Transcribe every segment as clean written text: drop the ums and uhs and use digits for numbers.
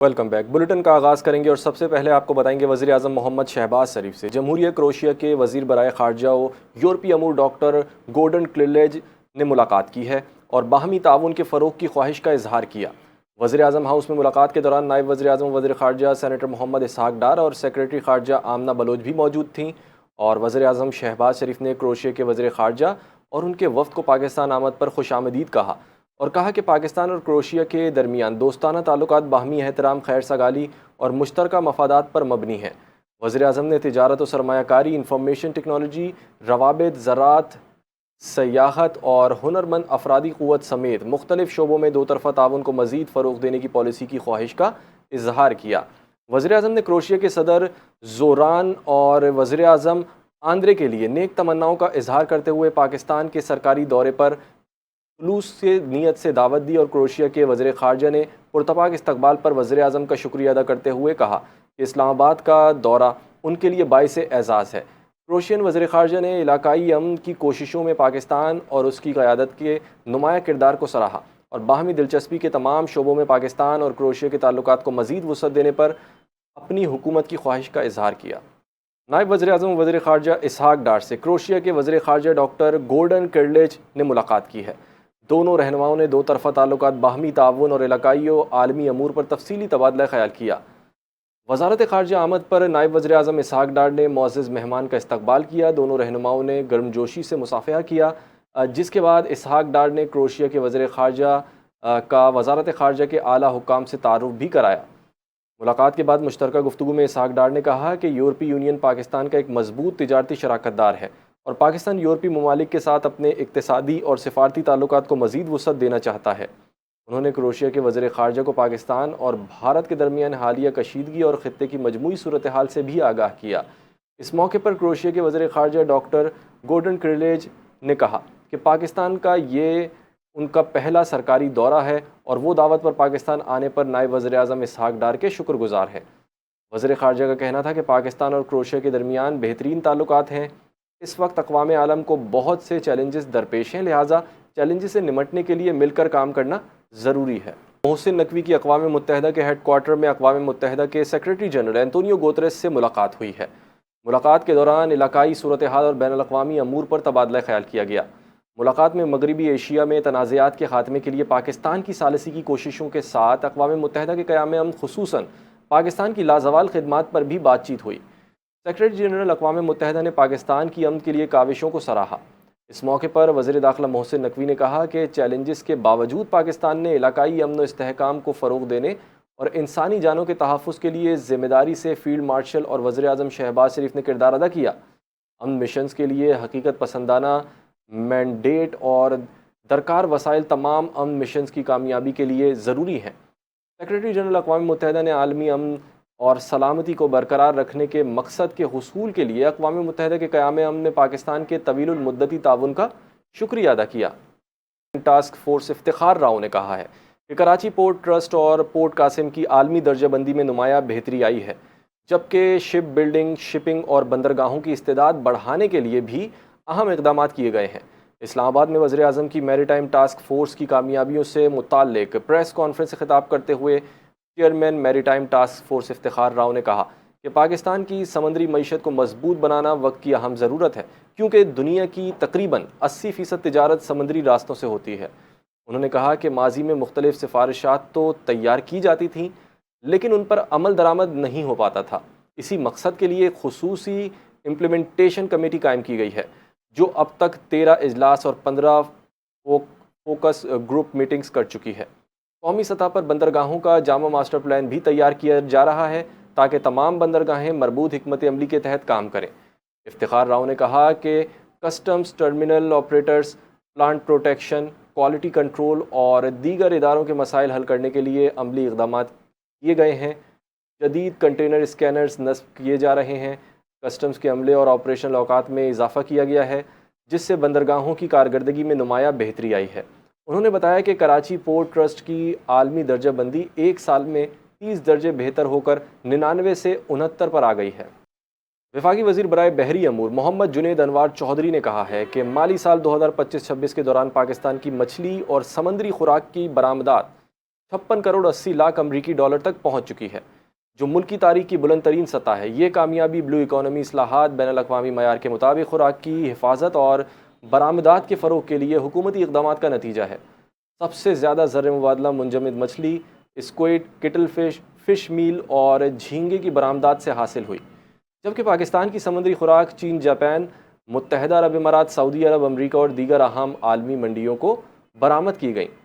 Welcome back. Bulletin کا آغاز کریں گے اور سب سے پہلے آپ کو بتائیں گے وزیر اعظم محمد شہباز شریف سے جمہوریہ کروشیا کے وزیر برائے خارجہ و یورپی امور ڈاکٹر گورڈن کلیلیج نے ملاقات کی ہے اور باہمی تعاون کے فروغ کی خواہش کا اظہار کیا۔ وزیر اعظم ہاؤس میں ملاقات کے دوران نائب وزیر اعظم وزیر خارجہ سینیٹر محمد اسحاق ڈار اور سیکریٹری خارجہ آمنہ بلوچ بھی موجود تھیں، اور وزیر اعظم شہباز شریف نے کروشیا کے وزیر خارجہ اور ان کے وفد کو پاکستان آمد پر خوش آمدید کہا اور کہا کہ پاکستان اور کروشیا کے درمیان دوستانہ تعلقات باہمی احترام، خیر سگالی اور مشترکہ مفادات پر مبنی ہیں۔ وزیر اعظم نے تجارت و سرمایہ کاری، انفارمیشن ٹیکنالوجی، روابط، زراعت، سیاحت اور ہنرمند افرادی قوت سمیت مختلف شعبوں میں دو طرفہ تعاون کو مزید فروغ دینے کی پالیسی کی خواہش کا اظہار کیا۔ وزیر اعظم نے کروشیا کے صدر زوران اور وزیر اعظم آندرے کے لیے نیک تمناؤں کا اظہار کرتے ہوئے پاکستان کے سرکاری دورے پر خلوص سے نیت سے دعوت دی اور کروشیا کے وزیر خارجہ نے پرتپاک استقبال پر وزیر اعظم کا شکریہ ادا کرتے ہوئے کہا کہ اسلام آباد کا دورہ ان کے لیے باعث اعزاز ہے۔ کروشین وزیر خارجہ نے علاقائی امن کی کوششوں میں پاکستان اور اس کی قیادت کے نمایاں کردار کو سراہا اور باہمی دلچسپی کے تمام شعبوں میں پاکستان اور کروشیا کے تعلقات کو مزید وسعت دینے پر اپنی حکومت کی خواہش کا اظہار کیا۔ نائب وزیر اعظم وزیر خارجہ اسحاق ڈار سے کروشیا کے وزیر خارجہ ڈاکٹر گورڈن کلیلیج نے ملاقات کی ہے۔ دونوں رہنماؤں نے دو طرفہ تعلقات، باہمی تعاون اور علاقائی و عالمی امور پر تفصیلی تبادلہ خیال کیا۔ وزارت خارجہ آمد پر نائب وزیر اعظم اسحاق ڈار نے معزز مہمان کا استقبال کیا۔ دونوں رہنماؤں نے گرمجوشی سے مصافحہ کیا، جس کے بعد اسحاق ڈار نے کروشیا کے وزیر خارجہ کا وزارت خارجہ کے اعلیٰ حکام سے تعارف بھی کرایا۔ ملاقات کے بعد مشترکہ گفتگو میں اسحاق ڈار نے کہا کہ یورپی یونین پاکستان کا ایک مضبوط تجارتی شراکت دار ہے اور پاکستان یورپی ممالک کے ساتھ اپنے اقتصادی اور سفارتی تعلقات کو مزید وسعت دینا چاہتا ہے۔ انہوں نے کروشیا کے وزیر خارجہ کو پاکستان اور بھارت کے درمیان حالیہ کشیدگی اور خطے کی مجموعی صورتحال سے بھی آگاہ کیا۔ اس موقع پر کروشیا کے وزیر خارجہ ڈاکٹر گورڈن کلیلیج نے کہا کہ پاکستان کا یہ ان کا پہلا سرکاری دورہ ہے اور وہ دعوت پر پاکستان آنے پر نائب وزیر اعظم اسحاق ڈار کے شکر گزار ہیں۔ وزیر خارجہ کا کہنا تھا کہ پاکستان اور کروشیا کے درمیان بہترین تعلقات ہیں۔ اس وقت اقوام عالم کو بہت سے چیلنجز درپیش ہیں، لہٰذا چیلنجز سے نمٹنے کے لیے مل کر کام کرنا ضروری ہے۔ محسن نقوی کی اقوام متحدہ کے ہیڈ کوارٹر میں اقوام متحدہ کے سیکریٹری جنرل انطونیو گوتریس سے ملاقات ہوئی ہے۔ ملاقات کے دوران علاقائی صورتحال اور بین الاقوامی امور پر تبادلہ خیال کیا گیا۔ ملاقات میں مغربی ایشیا میں تنازعات کے خاتمے کے لیے پاکستان کی ثالثی کی کوششوں کے ساتھ اقوام متحدہ کے قیام امن، خصوصاً پاکستان کی لازوال خدمات پر بھی بات چیت ہوئی۔ سیکریٹری جنرل اقوام متحدہ نے پاکستان کی امن کے لیے کاوشوں کو سراہا۔ اس موقع پر وزیر داخلہ محسن نقوی نے کہا کہ چیلنجز کے باوجود پاکستان نے علاقائی امن و استحکام کو فروغ دینے اور انسانی جانوں کے تحفظ کے لیے ذمہ داری سے فیلڈ مارشل اور وزیر اعظم شہباز شریف نے کردار ادا کیا۔ امن مشنز کے لیے حقیقت پسندانہ مینڈیٹ اور درکار وسائل تمام امن مشنز کی کامیابی کے لیے ضروری ہیں۔ سیکریٹری جنرل اقوام متحدہ نے عالمی امن اور سلامتی کو برقرار رکھنے کے مقصد کے حصول کے لیے اقوام متحدہ کے قیام امن میں پاکستان کے طویل المدتی تعاون کا شکریہ ادا کیا۔ ٹاسک فورس افتخار راؤ نے کہا ہے کہ کراچی پورٹ ٹرسٹ اور پورٹ قاسم کی عالمی درجہ بندی میں نمایاں بہتری آئی ہے، جبکہ شپ بلڈنگ، شپنگ اور بندرگاہوں کی استعداد بڑھانے کے لیے بھی اہم اقدامات کیے گئے ہیں۔ اسلام آباد میں وزیر اعظم کی میری ٹائم ٹاسک فورس کی کامیابیوں سے متعلق پریس کانفرنس سے خطاب کرتے ہوئے چیئرمین میری time task force Iftikhar Rao نے کہا کہ پاکستان کی سمندری معیشت کو مضبوط بنانا وقت کی اہم ضرورت ہے، کیونکہ دنیا کی تقریباً 80% تجارت سمندری راستوں سے ہوتی ہے۔ انہوں نے کہا کہ ماضی میں مختلف سفارشات تو تیار کی جاتی تھیں، لیکن ان پر عمل درآمد نہیں ہو پاتا تھا۔ اسی مقصد کے لیے ایک خصوصی امپلیمنٹیشن کمیٹی قائم کی گئی ہے، جو اب تک 13 اجلاس اور 15 فوکس گروپ میٹنگز کر چکی ہے۔ قومی سطح پر بندرگاہوں کا جامع ماسٹر پلان بھی تیار کیا جا رہا ہے تاکہ تمام بندرگاہیں مربوط حکمت عملی کے تحت کام کریں۔ افتخار راؤ نے کہا کہ customs, terminal operators, plant protection, quality control اور دیگر اداروں کے مسائل حل کرنے کے لیے عملی اقدامات کیے گئے ہیں۔ جدید کنٹینر اسکینرز نصب کیے جا رہے ہیں۔ کسٹمز کے عملے اور آپریشنل اوقات میں اضافہ کیا گیا ہے، جس سے بندرگاہوں کی کارکردگی میں نمایاں بہتری آئی ہے۔ انہوں نے بتایا کہ کراچی پورٹ ٹرسٹ کی عالمی درجہ بندی ایک سال میں 30 درجے بہتر ہو کر 99 سے 69 پر آ گئی ہے۔ وفاقی وزیر برائے بحری امور محمد جنید انوار چودھری نے کہا ہے کہ مالی سال 2025-26 کے دوران پاکستان کی مچھلی اور سمندری خوراک کی برآمدات 56 کروڑ 80 لاکھ امریکی ڈالر تک پہنچ چکی ہے، جو ملک کی تاریخ کی بلند ترین سطح ہے۔ یہ کامیابی بلو اکانومی اصلاحات، بین الاقوامی معیار کے مطابق خوراک کی حفاظت اور برآمدات کے فروغ کے لیے حکومتی اقدامات کا نتیجہ ہے۔ سب سے زیادہ زر مبادلہ منجمد مچھلی، اسکویڈ، کٹل فش، فش میل اور جھینگے کی برآمدات سے حاصل ہوئی، جبکہ پاکستان کی سمندری خوراک چین، جاپان، متحدہ عرب امارات، سعودی عرب، امریکہ اور دیگر اہم عالمی منڈیوں کو برآمد کی گئیں۔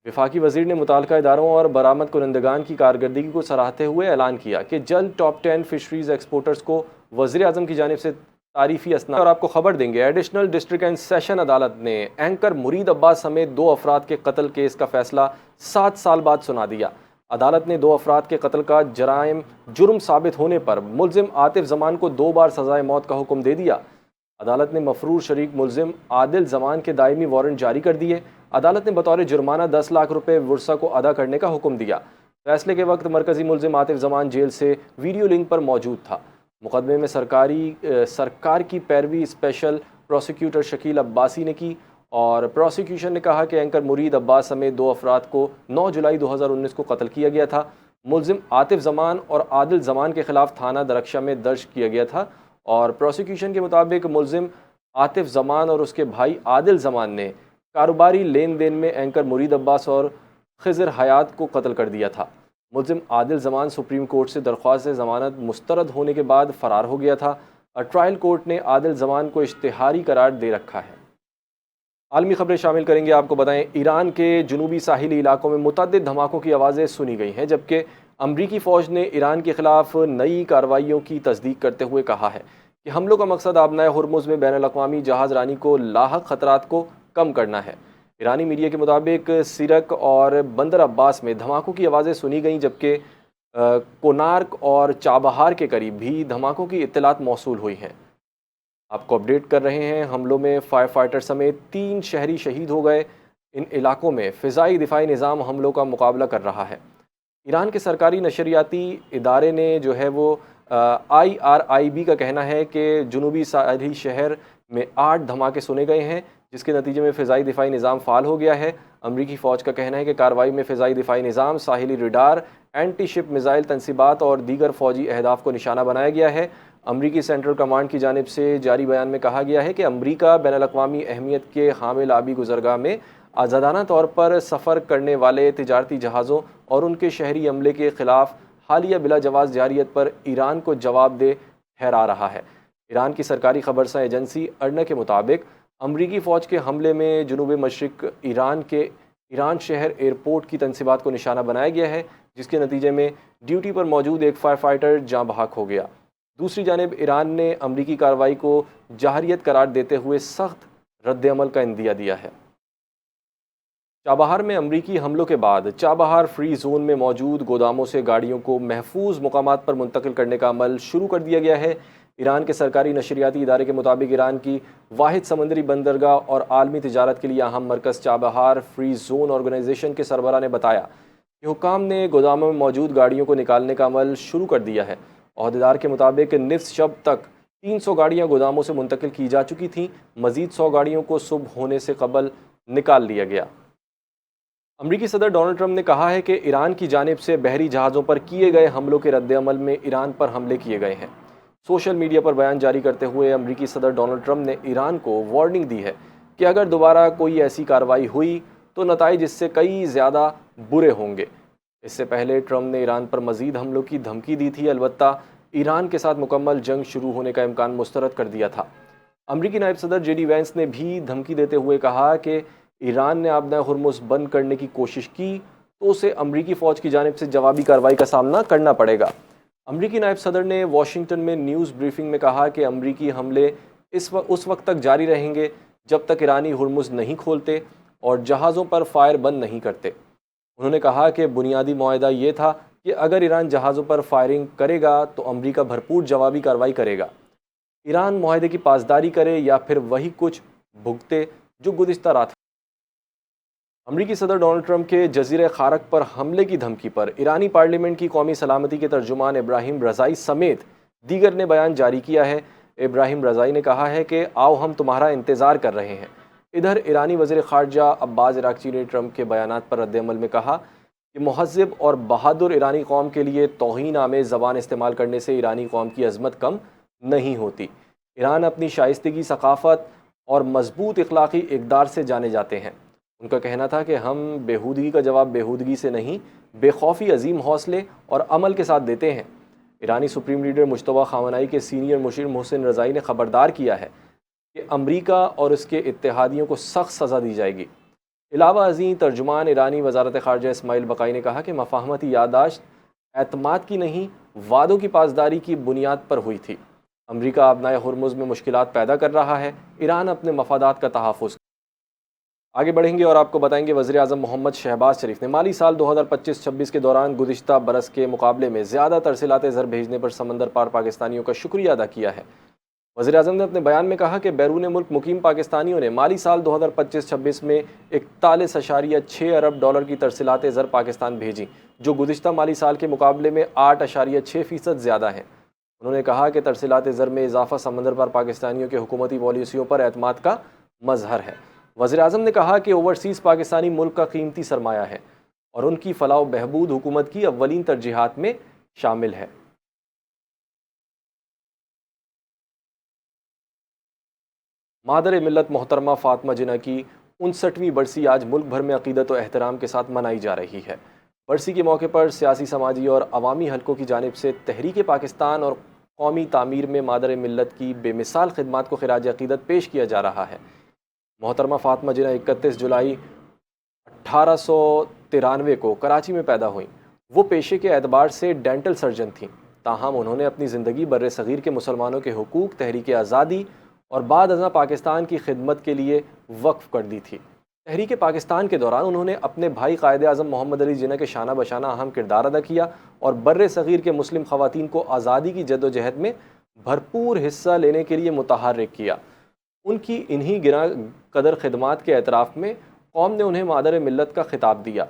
وفاقی وزیر نے متعلقہ اداروں اور برآمد کنندگان کی کارکردگی کو سراہتے ہوئے اعلان کیا کہ جلد ٹاپ 10 فشریز ایکسپورٹرز کو وزیر اعظم کی جانب سے تعریفی اسناد اور آپ کو خبر دیں گے۔ ایڈیشنل ڈسٹرکٹ اینڈ سیشن عدالت نے اینکر مرید عباس سمیت 2 افراد کے قتل کیس کا فیصلہ 7 سال بعد سنا دیا۔ عدالت نے 2 افراد کے قتل کا جرم ثابت ہونے پر ملزم عاطف زمان کو 2 بار سزائے موت کا حکم دے دیا۔ عدالت نے مفرور شریک ملزم عادل زمان کے دائمی وارنٹ جاری کر دیے۔ عدالت نے بطور جرمانہ 10 لاکھ روپے ورثہ کو ادا کرنے کا حکم دیا۔ فیصلے کے وقت مرکزی ملزم عاطف زمان جیل سے ویڈیو لنک پر موجود تھا۔ مقدمے میں سرکار کی پیروی اسپیشل پروسیکیوٹر شکیل عباسی نے کی اور پروسیکیوشن نے کہا کہ اینکر مرید عباس سمیت 2 افراد کو 9 جولائی 2019 کو قتل کیا گیا تھا۔ ملزم عاطف زمان اور عادل زمان کے خلاف تھانہ درخشاں میں درج کیا گیا تھا اور پروسیکیوشن کے مطابق ملزم عاطف زمان اور اس کے بھائی عادل زمان نے کاروباری لین دین میں اینکر مرید عباس اور خضر حیات کو قتل کر دیا تھا۔ ملزم عادل زمان سپریم کورٹ سے درخواست ضمانت مسترد ہونے کے بعد فرار ہو گیا تھا اور ٹرائل کورٹ نے عادل زمان کو اشتہاری قرار دے رکھا ہے۔ عالمی خبریں شامل کریں گے، آپ کو بتائیں ایران کے جنوبی ساحلی علاقوں میں متعدد دھماکوں کی آوازیں سنی گئی ہیں، جبکہ امریکی فوج نے ایران کے خلاف نئی کارروائیوں کی تصدیق کرتے ہوئے کہا ہے کہ حملوں کا مقصد آبنائے ہرمز میں بین الاقوامی جہاز رانی کو لاحق خطرات کو کم کرنا ہے۔ ایرانی میڈیا کے مطابق سیرک اور بندر عباس میں دھماکوں کی آوازیں سنی گئیں، جبکہ کونارک اور چابہار کے قریب بھی دھماکوں کی اطلاعات موصول ہوئی ہیں۔ آپ کو اپڈیٹ کر رہے ہیں، حملوں میں فائر فائٹر سمیت 3 شہری شہید ہو گئے۔ ان علاقوں میں فضائی دفاعی نظام حملوں کا مقابلہ کر رہا ہے۔ ایران کے سرکاری نشریاتی ادارے نے جو ہے وہ IRIB کا کہنا ہے کہ جنوبی ساحلی شہر میں 8 دھماکے سنے گئے ہیں، جس کے نتیجے میں فضائی دفاعی نظام فعال ہو گیا ہے۔ امریکی فوج کا کہنا ہے کہ کارروائی میں فضائی دفاعی نظام، ساحلی ریڈار، اینٹی شپ میزائل تنصیبات اور دیگر فوجی اہداف کو نشانہ بنایا گیا ہے۔ امریکی سینٹرل کمانڈ کی جانب سے جاری بیان میں کہا گیا ہے کہ امریکہ بین الاقوامی اہمیت کے حامل آبی گزرگاہ میں آزادانہ طور پر سفر کرنے والے تجارتی جہازوں اور ان کے شہری عملے کے خلاف حالیہ بلا جواز جارحیت پر ایران کو جواب دہ ٹھہرا رہا ہے۔ ایران کی سرکاری خبرساں ایجنسی ارنا کے مطابق امریکی فوج کے حملے میں جنوب مشرق ایران کے ایران شہر ایئرپورٹ کی تنصیبات کو نشانہ بنایا گیا ہے، جس کے نتیجے میں ڈیوٹی پر موجود ایک فائر فائٹر جاں بحق ہو گیا۔ دوسری جانب ایران نے امریکی کارروائی کو جارحیت قرار دیتے ہوئے سخت رد عمل کا عندیہ دیا ہے۔ چابہار میں امریکی حملوں کے بعد چابہار فری زون میں موجود گوداموں سے گاڑیوں کو محفوظ مقامات پر منتقل کرنے کا عمل شروع کر دیا گیا ہے۔ ایران کے سرکاری نشریاتی ادارے کے مطابق ایران کی واحد سمندری بندرگاہ اور عالمی تجارت کے لیے اہم مرکز چابہار فری زون آرگنائزیشن کے سربراہ نے بتایا کہ حکام نے گوداموں میں موجود گاڑیوں کو نکالنے کا عمل شروع کر دیا ہے۔ عہدیدار کے مطابق نصف شب تک 300 گاڑیاں گوداموں سے منتقل کی جا چکی تھیں، مزید 100 گاڑیوں کو صبح ہونے سے قبل نکال لیا گیا۔ امریکی صدر ڈونلڈ ٹرمپ نے کہا ہے کہ ایران کی جانب سے بحری جہازوں پر کیے گئے حملوں کے رد عمل میں ایران پر حملے کیے گئے ہیں۔ سوشل میڈیا پر بیان جاری کرتے ہوئے امریکی صدر ڈونلڈ ٹرمپ نے ایران کو وارننگ دی ہے کہ اگر دوبارہ کوئی ایسی کارروائی ہوئی تو نتائج اس سے کئی زیادہ برے ہوں گے۔ اس سے پہلے ٹرمپ نے ایران پر مزید حملوں کی دھمکی دی تھی، البتہ ایران کے ساتھ مکمل جنگ شروع ہونے کا امکان مسترد کر دیا تھا۔ امریکی نائب صدر جے ڈی وینس نے بھی دھمکی دیتے ہوئے کہا کہ ایران نے آبنائے ہرمز بند کرنے کی کوشش کی تو اسے امریکی فوج کی جانب سے جوابی کارروائی کا سامنا کرنا پڑے گا۔ امریکی نائب صدر نے واشنگٹن میں نیوز بریفنگ میں کہا کہ امریکی حملے اس وقت تک جاری رہیں گے جب تک ایرانی ہرمز نہیں کھولتے اور جہازوں پر فائر بند نہیں کرتے۔ انہوں نے کہا کہ بنیادی معاہدہ یہ تھا کہ اگر ایران جہازوں پر فائرنگ کرے گا تو امریکہ بھرپور جوابی کارروائی کرے گا۔ ایران معاہدے کی پاسداری کرے یا پھر وہی کچھ بھگتے جو گزشتہ رات۔ امریکی صدر ڈونلڈ ٹرمپ کے جزیرہ خارق پر حملے کی دھمکی پر ایرانی پارلیمنٹ کی قومی سلامتی کے ترجمان ابراہیم رضائی سمیت دیگر نے بیان جاری کیا ہے۔ ابراہیم رضائی نے کہا ہے کہ آؤ ہم تمہارا انتظار کر رہے ہیں۔ ادھر ایرانی وزیر خارجہ عباس عراقچی نے ٹرمپ کے بیانات پر رد عمل میں کہا کہ مہذب اور بہادر ایرانی قوم کے لیے توہین آمیز زبان استعمال کرنے سے ایرانی قوم کی عظمت کم نہیں ہوتی۔ ایران اپنی شائستگی، ثقافت اور مضبوط اخلاقی اقدار سے جانے جاتے ہیں۔ ان کا کہنا تھا کہ ہم بےہودگی کا جواب بےہودگی سے نہیں، بے خوفی، عظیم حوصلے اور عمل کے ساتھ دیتے ہیں۔ ایرانی سپریم لیڈر مجتبیٰ خامنہئی کے سینئر مشیر محسن رضائی نے خبردار کیا ہے کہ امریکہ اور اس کے اتحادیوں کو سخت سزا دی جائے گی۔ علاوہ ازیں ترجمان ایرانی وزارت خارجہ اسماعیل بقائی نے کہا کہ مفاہمتی یادداشت اعتماد کی نہیں، وعدوں کی پاسداری کی بنیاد پر ہوئی تھی۔ امریکہ آبنائے ہرمز میں مشکلات پیدا کر رہا ہے، ایران اپنے مفادات کا تحفظ۔ آگے بڑھیں گے اور آپ کو بتائیں گے وزیر اعظم محمد شہباز شریف نے مالی سال 2025-26 کے دوران گزشتہ برس کے مقابلے میں زیادہ ترسیلات زر بھیجنے پر سمندر پار پاکستانیوں کا شکریہ ادا کیا ہے۔ وزیر اعظم نے اپنے بیان میں کہا کہ بیرون ملک مقیم پاکستانیوں نے مالی سال 2025-26 میں 41.6 ارب ڈالر کی ترسیلات زر پاکستان بھیجیں، جو گزشتہ مالی سال کے مقابلے میں 8.6% زیادہ ہیں۔ انہوں نے کہا کہ ترسیلات زر میں اضافہ سمندر پار پاکستانیوں کے حکومتی پالیسیوں پر اعتماد کا مظہر ہے۔ وزیر اعظم نے کہا کہ اوورسیز پاکستانی ملک کا قیمتی سرمایہ ہے اور ان کی فلاح و بہبود حکومت کی اولین ترجیحات میں شامل ہے۔ مادر ملت محترمہ فاطمہ جناح کی 59ویں برسی آج ملک بھر میں عقیدت و احترام کے ساتھ منائی جا رہی ہے۔ برسی کے موقع پر سیاسی، سماجی اور عوامی حلقوں کی جانب سے تحریک پاکستان اور قومی تعمیر میں مادر ملت کی بے مثال خدمات کو خراج عقیدت پیش کیا جا رہا ہے۔ محترمہ فاطمہ جناح 31 جولائی 1893 کو کراچی میں پیدا ہوئیں۔ وہ پیشے کے اعتبار سے ڈینٹل سرجن تھیں، تاہم انہوں نے اپنی زندگی بر صغیر کے مسلمانوں کے حقوق، تحریک آزادی اور بعد ازاں پاکستان کی خدمت کے لیے وقف کر دی تھی۔ تحریک پاکستان کے دوران انہوں نے اپنے بھائی قائد اعظم محمد علی جناح کے شانہ بشانہ اہم کردار ادا کیا اور بر صغیر کے مسلم خواتین کو آزادی کی جدوجہد میں بھرپور حصہ لینے کے لیے متحرک کیا۔ ان کی انہی گراں قدر خدمات کے اعتراف میں قوم نے انہیں مادر ملت کا خطاب دیا۔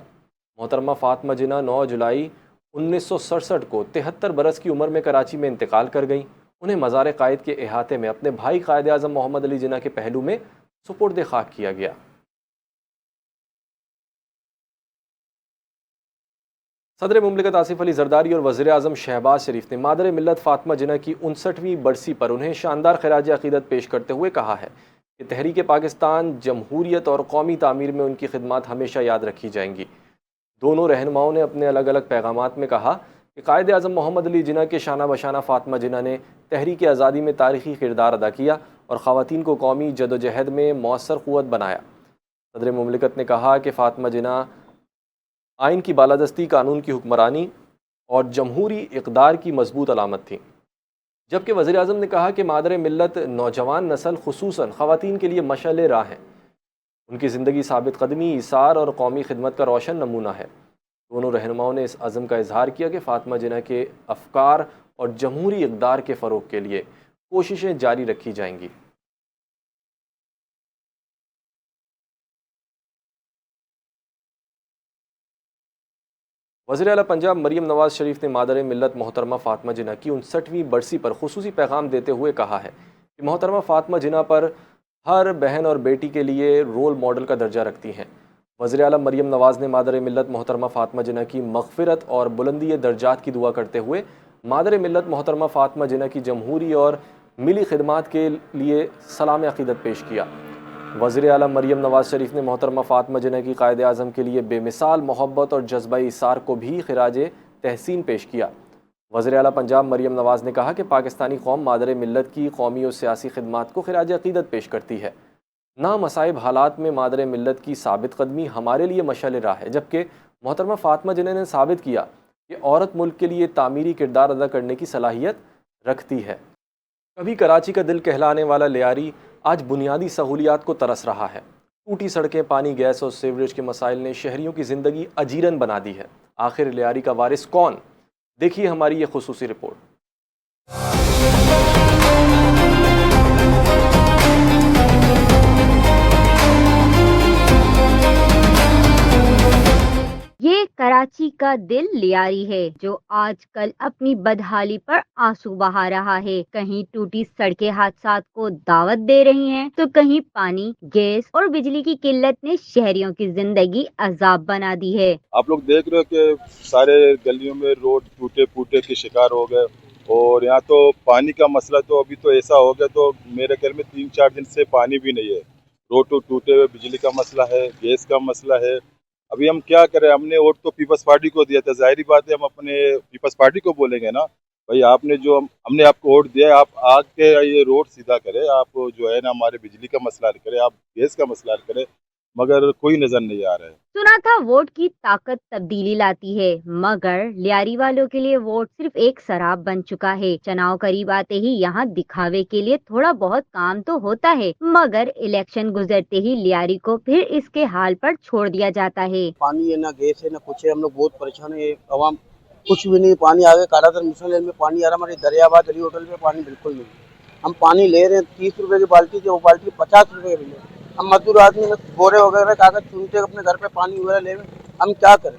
محترمہ فاطمہ جناح 9 جولائی 1967 کو 73 برس کی عمر میں کراچی میں انتقال کر گئیں۔ انہیں مزار قائد کے احاطے میں اپنے بھائی قائد اعظم محمد علی جناح کے پہلو میں سپرد خاک کیا گیا۔ صدر مملکت آصف علی زرداری اور وزیر اعظم شہباز شریف نے مادر ملت فاطمہ جناح کی 59ویں برسی پر انہیں شاندار خراج عقیدت پیش کرتے ہوئے کہا ہے کہ تحریک پاکستان، جمہوریت اور قومی تعمیر میں ان کی خدمات ہمیشہ یاد رکھی جائیں گی۔ دونوں رہنماؤں نے اپنے الگ الگ پیغامات میں کہا کہ قائد اعظم محمد علی جناح کے شانہ بشانہ فاطمہ جناح نے تحریک آزادی میں تاریخی کردار ادا کیا اور خواتین کو قومی جدوجہد میں مؤثر قوت بنایا۔ صدر مملکت نے کہا کہ فاطمہ جناح آئین کی بالادستی، قانون کی حکمرانی اور جمہوری اقدار کی مضبوط علامت تھیں، جبکہ وزیر اعظم نے کہا کہ مادر ملت نوجوان نسل خصوصاً خواتین کے لیے مشعل راہ ہیں۔ ان کی زندگی ثابت قدمی، ایثار اور قومی خدمت کا روشن نمونہ ہے۔ دونوں رہنماؤں نے اس عزم کا اظہار کیا کہ فاطمہ جناح کے افکار اور جمہوری اقدار کے فروغ کے لیے کوششیں جاری رکھی جائیں گی۔ وزیر اعلیٰ پنجاب مریم نواز شریف نے مادر ملت محترمہ فاطمہ جناح کی 59ویں برسی پر خصوصی پیغام دیتے ہوئے کہا ہے کہ محترمہ فاطمہ جناح پر ہر بہن اور بیٹی کے لیے رول ماڈل کا درجہ رکھتی ہیں۔ وزیر اعلیٰ مریم نواز نے مادر ملت محترمہ فاطمہ جناح کی مغفرت اور بلندی درجات کی دعا کرتے ہوئے مادر ملت محترمہ فاطمہ جناح کی جمہوری اور ملی خدمات کے لیے سلام عقیدت پیش کیا۔ وزیر اعلیٰ مریم نواز شریف نے محترمہ فاطمہ جناح کی قائد اعظم کے لیے بے مثال محبت اور جذبہ ایثار کو بھی خراج تحسین پیش کیا۔ وزیر اعلیٰ پنجاب مریم نواز نے کہا کہ پاکستانی قوم مادر ملت کی قومی اور سیاسی خدمات کو خراج عقیدت پیش کرتی ہے۔ نامصائب حالات میں مادر ملت کی ثابت قدمی ہمارے لیے مشعل راہ ہے، جبکہ محترمہ فاطمہ جناح نے ثابت کیا کہ عورت ملک کے لیے تعمیری کردار ادا کرنے کی صلاحیت رکھتی ہے۔ کبھی کراچی کا دل کہلانے والا لیاری آج بنیادی سہولیات کو ترس رہا ہے۔ ٹوٹی سڑکیں، پانی، گیس اور سیوریج کے مسائل نے شہریوں کی زندگی اجیرن بنا دی ہے۔ آخر لیاری کا وارث کون؟ دیکھیے ہماری یہ خصوصی رپورٹ۔ یہ کراچی کا دل لیاری ہے جو آج کل اپنی بدحالی پر آنسو بہا رہا ہے. کہیں ٹوٹی سڑکیں حادثات کو دعوت دے رہی ہیں تو کہیں پانی، گیس اور بجلی کی قلت نے شہریوں کی زندگی عذاب بنا دی ہے. آپ لوگ دیکھ رہے ہو کہ سارے گلیوں میں روڈ ٹوٹے پھوٹے کے شکار ہو گئے، اور یہاں تو پانی کا مسئلہ تو ابھی تو ایسا ہو گیا، تو میرے خیال میں 3-4 دن سے پانی بھی نہیں ہے. روڈ تو ٹوٹے ہوئے، بجلی کا مسئلہ ہے، گیس کا مسئلہ ہے. ابھی ہم کیا کریں؟ ہم نے ووٹ تو پیپلز پارٹی کو دیا تھا، ظاہری بات ہے ہم اپنے پیپلز پارٹی کو بولیں گے نا بھائی آپ نے جو ہم نے آپ کو ووٹ دیا ہے، آپ آ کے یہ روڈ سیدھا کرے، آپ جو ہے نا ہمارے بجلی کا مسئلہ حل کرے، آپ گیس کا مسئلہ حل کرے، مگر کوئی نظر نہیں آ رہا ہے. سنا تھا ووٹ کی طاقت تبدیلی لاتی ہے، مگر لیاری والوں کے لیے ووٹ صرف ایک سراب بن چکا ہے. چناؤ قریب آتے ہی یہاں دکھاوے کے لیے تھوڑا بہت کام تو ہوتا ہے، مگر الیکشن گزرتے ہی لیاری کو پھر اس کے حال پر چھوڑ دیا جاتا ہے. پانی ہے، نہ گیس ہے، نہ کچھ ہے. ہم لوگ بہت پریشان ہیں. عوام کچھ بھی نہیں. پانی آگے کالا در مسلم میں پانی آ رہا، ہمارے دریا آباد علی ہوٹل میں پانی بالکل نہیں. ہم پانی لے رہے ہیں 30 روپے کی بالٹی جو، وہ بالٹی 50 روپے کی ہے. ہم مزدور آدمی بورے وغیرہ کاغذ چنتے اپنے گھر پہ پانی وغیرہ لے رہے. ہم کیا کریں؟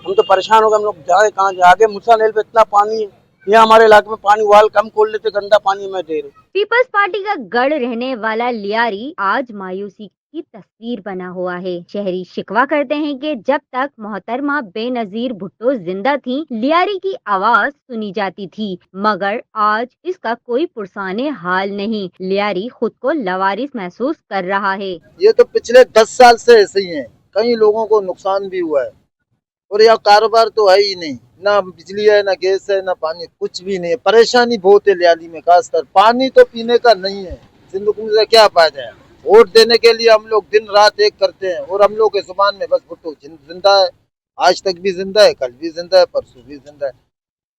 ہم تو پریشان ہو گئے. ہم لوگ جائیں کہاں جائیں؟ آگے موسیٰ نیل پہ اتنا پانی ہے، یہاں ہمارے علاقے میں پانی وال کم کھول لیتے، گندا پانی ہمیں دے رہے. پیپلز پارٹی کا گڑھ رہنے والا لیاری آج مایوسی کی تصویر بنا ہوا ہے. شہری شکوا کرتے ہیں کہ جب تک محترمہ بے نظیر بھٹو زندہ تھیں لیاری کی آواز سنی جاتی تھی، مگر آج اس کا کوئی پرسان حال نہیں. لیاری خود کو لوارث محسوس کر رہا ہے. یہ تو پچھلے 10 سال سے ایسے ہی ہیں. کئی لوگوں کو نقصان بھی ہوا ہے، اور یہاں کاروبار تو ہے ہی نہیں، نہ بجلی ہے، نہ گیس ہے، نہ پانی، کچھ بھی نہیں ہے. پریشانی بہت ہے لیالی میں، خاص کر پانی تو پینے کا نہیں ہے. زندگی سے کیا فائدہ ہے؟ ووٹ دینے کے لیے ہم لوگ دن رات ایک کرتے ہیں، اور ہم لوگ کے زبان میں بس بھٹو زندہ ہے، آج تک بھی زندہ ہے، کل بھی زندہ ہے، پرسوں بھی زندہ ہے.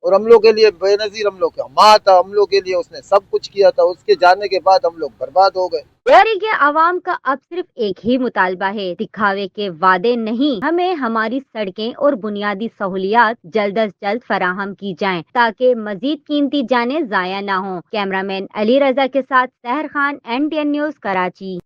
اور ہم لوگ کے لیے بے نظیر، ہم لوگ کا ماں تھا، ہم لوگ کے لیے اس نے سب کچھ کیا تھا. اس کے جانے کے بعد ہم لوگ برباد ہو گئے. لیاری کے عوام کا اب صرف ایک ہی مطالبہ ہے، دکھاوے کے وعدے نہیں، ہمیں ہماری سڑکیں اور بنیادی سہولیات جلد از جلد فراہم کی جائیں تاکہ مزید قیمتی جانیں ضائع نہ ہوں. کیمرہ مین علی رضا کے ساتھ سحر خان، NTN نیوز، کراچی.